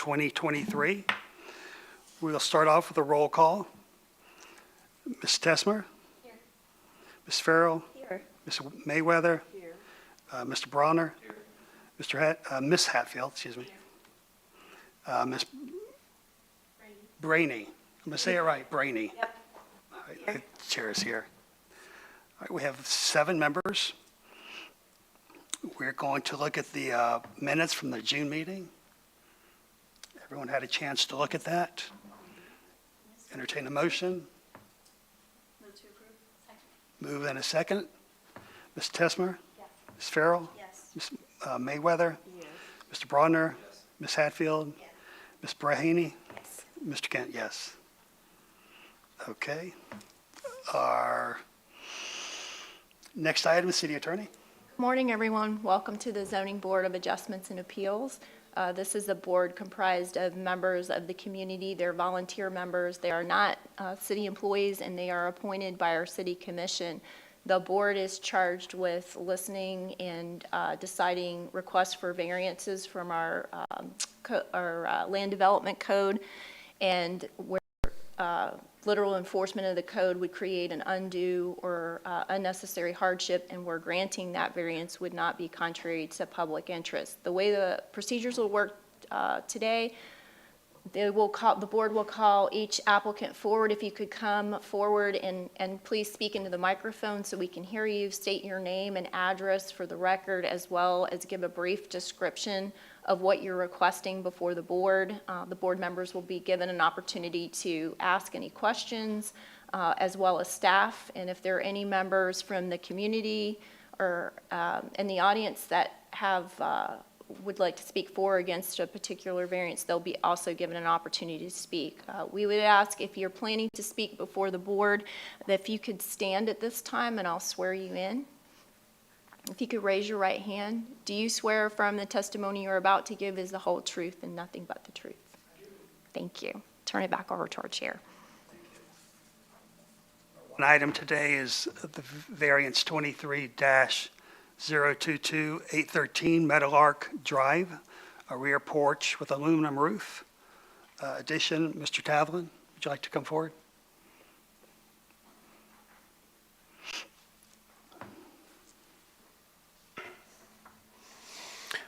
2023. We'll start off with a roll call. Ms. Tesmer? Here. Ms. Farrell? Here. Ms. Mayweather? Here. Mr. Bronner? Here. Ms. Hatfield, excuse me. Ms. Brainy. I'm going to say it right, Brainy. Yep. All right, the chair is here. All right, we have 7 members. We're going to look at the minutes from the June meeting. Everyone had a chance to look at that. Entertain a motion. Move to approve. Second. Move in a second. Ms. Tesmer? Yes. Ms. Farrell? Yes. Ms. Mayweather? Yes. Mr. Bronner? Ms. Hatfield? Yes. Ms. Braheny? Yes. Mr. Kent, yes. Okay. Our next item is City Attorney. Good morning, everyone. Welcome to the Zoning Board of Adjustments and Appeals. This is a board comprised of members of the community. They're volunteer members. They are not city employees, and they are appointed by our city commission. The board is charged with listening and deciding requests for variances from our land development code, and where literal enforcement of the code would create an undue or unnecessary hardship, and where granting that variance would not be contrary to public interest. The way the procedures will work today, the board will call each applicant forward. If you could come forward and please speak into the microphone so we can hear you, state your name and address for the record, as well as give a brief description of what you're requesting before the board. The board members will be given an opportunity to ask any questions, as well as staff. And if there are any members from the community or in the audience that would like to speak for or against a particular variance, they'll be also given an opportunity to speak. We would ask, if you're planning to speak before the board, that if you could stand at this time and I'll swear you in. If you could raise your right hand. Do you swear affirm the testimony you're about to give is the whole truth and nothing but the truth? Thank you. Turn it back over to our chair. One item today is the variance 23-022-813 Meadowlark Drive, a rear porch with aluminum roof addition. Mr. Tavlin, would you like to come forward?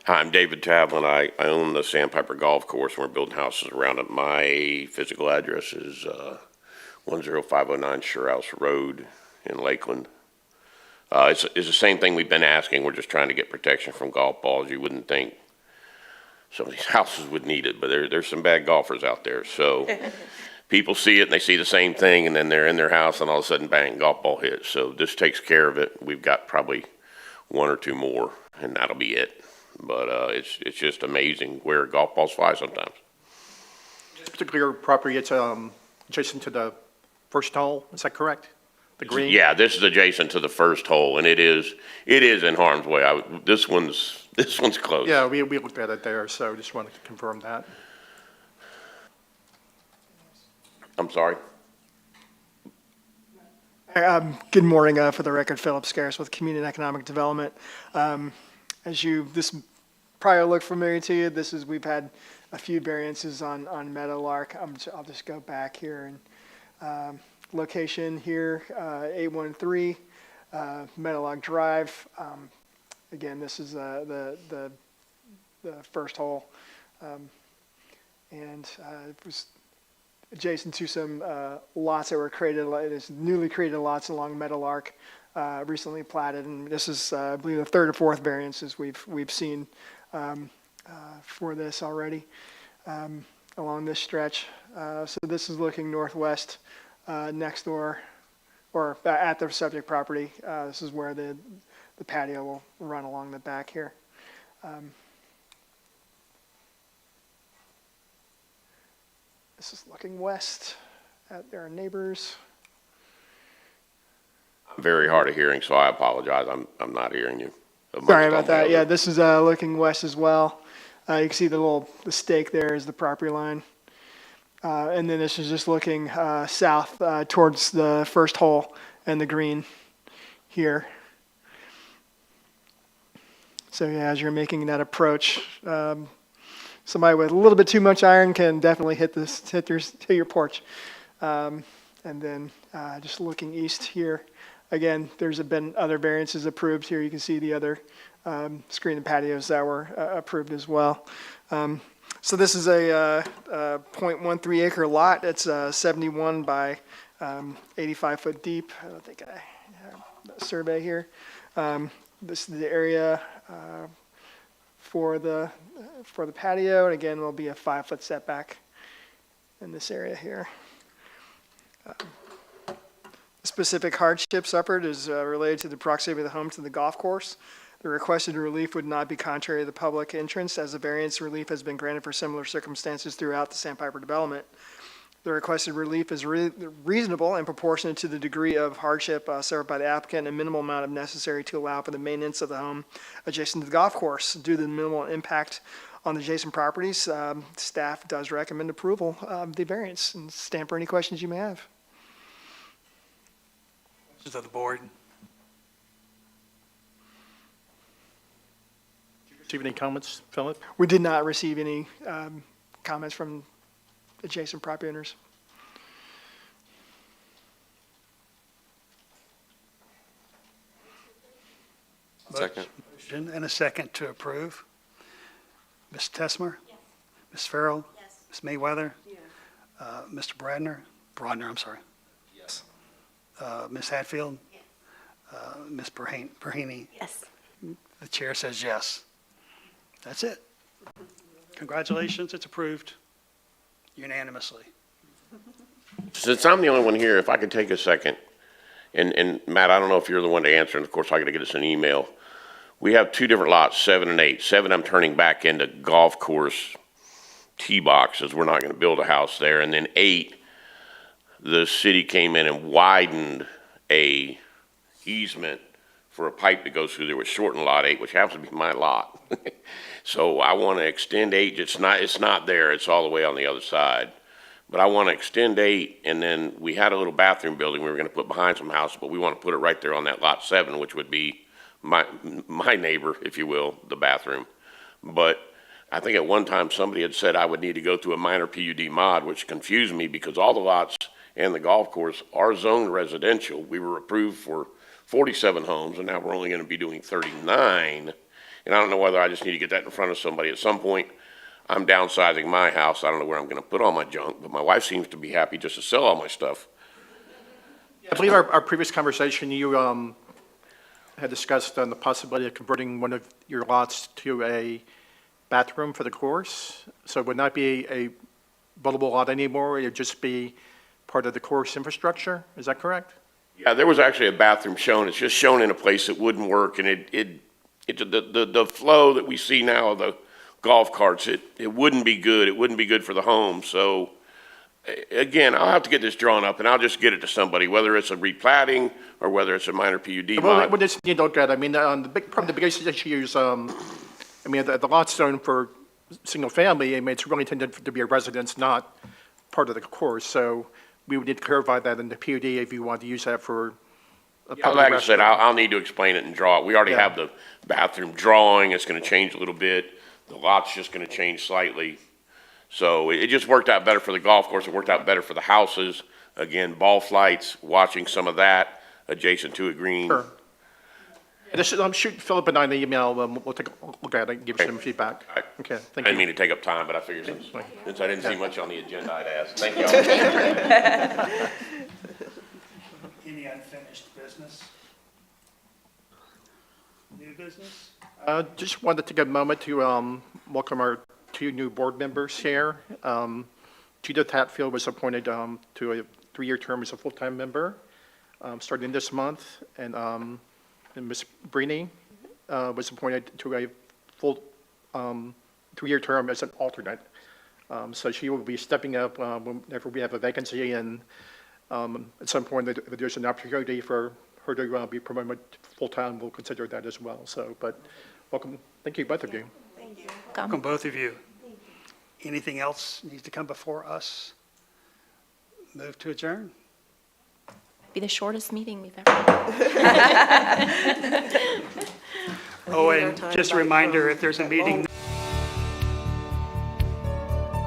Hi, I'm David Tavlin. I own the Sandpiper Golf Course, and we're building houses around it. My physical address is 10509 Surehouse Road in Lakeland. It's the same thing we've been asking. We're just trying to get protection from golf balls. You wouldn't think some of these houses would need it, but there's some bad golfers out there. So people see it, and they see the same thing, and then they're in their house, and all of a sudden, bang, golf ball hits. So this takes care of it. We've got probably 1 or 2 more, and that'll be it. But it's just amazing where golf balls fly sometimes. This particular property, it's adjacent to the first hole, is that correct? The green? Yeah, this is adjacent to the first hole, and it is in harm's way. This one's close. Yeah, we looked at it there, so just wanted to confirm that. I'm sorry? Good morning. For the record, Philip Scaris with Community and Economic Development. This probably look familiar to you. We've had a few variances on Meadowlark. I'll just go back here and location here, 813 Meadowlark Drive. Again, this is the first hole, and it was adjacent to some lots that were created, newly created lots along Meadowlark, recently platted, and this is, I believe, the 3rd or 4th variances we've seen for this already along this stretch. So this is looking northwest next door, or at the subject property. This is where the patio will run along the back here. This is looking west at their neighbors. I'm very hard of hearing, so I apologize. I'm not hearing you. Sorry about that. Yeah, this is looking west as well. You can see the stake there is the property line. And then this is just looking south towards the first hole and the green here. So yeah, as you're making that approach, somebody with a little bit too much iron can definitely hit your porch. And then just looking east here, again, there's been other variances approved here. You can see the other screen and patios that were approved as well. So this is a 0.13 acre lot. It's 71 by 85 foot deep. I don't think I have a survey here. This is the area for the patio, and again, there'll be a 5 foot setback in this area here. Specific hardship suffered is related to the proximity of the home to the golf course. The requested relief would not be contrary to the public interest, as the variance relief has been granted for similar circumstances throughout the Sandpiper development. The requested relief is reasonable and proportionate to the degree of hardship suffered by the applicant, and minimal amount of necessary to allow for the maintenance of the home adjacent to the golf course. Due to the minimal impact on the adjacent properties, staff does recommend approval of the variance. And stand for any questions you may have. Questions of the board? Do you have any comments, Philip? We did not receive any comments from adjacent property owners. Second. Motion and a second to approve. Ms. Tesmer? Yes. Ms. Farrell? Yes. Ms. Mayweather? Yes. Mr. Brodner, I'm sorry. Yes. Ms. Hatfield? Yes. Ms. Brahini? Yes. The chair says yes. That's it. Congratulations, it's approved unanimously. Since I'm the only one here, if I could take a second, and Matt, I don't know if you're the one to answer, and of course I gotta get us an email. We have two different lots, 7 and 8. 7, I'm turning back into golf course tee boxes. We're not gonna build a house there. And then 8, the city came in and widened a easement for a pipe that goes through there, which shortened lot 8, which happens to be my lot. So I want to extend 8. It's not there. It's all the way on the other side. But I want to extend 8, and then we had a little bathroom building we were going to put behind some house, but we want to put it right there on that lot 7, which would be my neighbor, if you will, the bathroom. But I think at one time somebody had said I would need to go through a minor PUD mod, which confused me because all the lots and the golf course are zoned residential. We were approved for 47 homes, and now we're only going to be doing 39. And I don't know whether I just need to get that in front of somebody. At some point, I'm downsizing my house. I don't know where I'm going to put all my junk, but my wife seems to be happy just to sell all my stuff. I believe our previous conversation, you had discussed the possibility of converting one of your lots to a bathroom for the course. So it would not be a buildable lot anymore. It would just be part of the course infrastructure. Is that correct? Yeah, there was actually a bathroom shown. It's just shown in a place that wouldn't work, and the flow that we see now of the golf carts, it wouldn't be good. It wouldn't be good for the home. So again, I'll have to get this drawn up, and I'll just get it to somebody, whether it's a replatting or whether it's a minor PUD Well, mod. we just need to look at, I mean, probably the biggest issue is, I mean, the lot's zoned for single family, I mean, it's really intended to be a residence, not part of the course. So we would need to clarify that in the PUD if you want to use that for a Yeah, public like I said, restroom. I'll need to explain it and draw it. We already Yeah. have the bathroom drawing. It's gonna change a little bit. The lot's just gonna change slightly. So it just worked out better for the golf course. It worked out better for the houses. Again, ball flights, watching some of that adjacent to a green. Sure. Yeah, just shoot Philip and I an email, we'll take a look at it and give you some feedback. All right. Okay, I thank didn't you. mean to take up time, but I figured since I didn't see much on the agenda, I'd ask. Thank you. Any unfinished business? New business? Just wanted to take a moment to welcome our 2 new board members here. Judith Hatfield was appointed to a 3-year term as a full-time member, starting this month, and Ms. Brini was appointed to a full 3-year term as an alternate. So she will be stepping up whenever we have a vacancy, and at some point, if there's an opportunity for her to be promoted full-time, we'll consider that as well. So, but welcome, thank you, both of you. Welcome, both of you. Anything else needs to come before us? Move to adjourn? Be the shortest meeting we've ever had. Oh, and just a reminder, if there's a meeting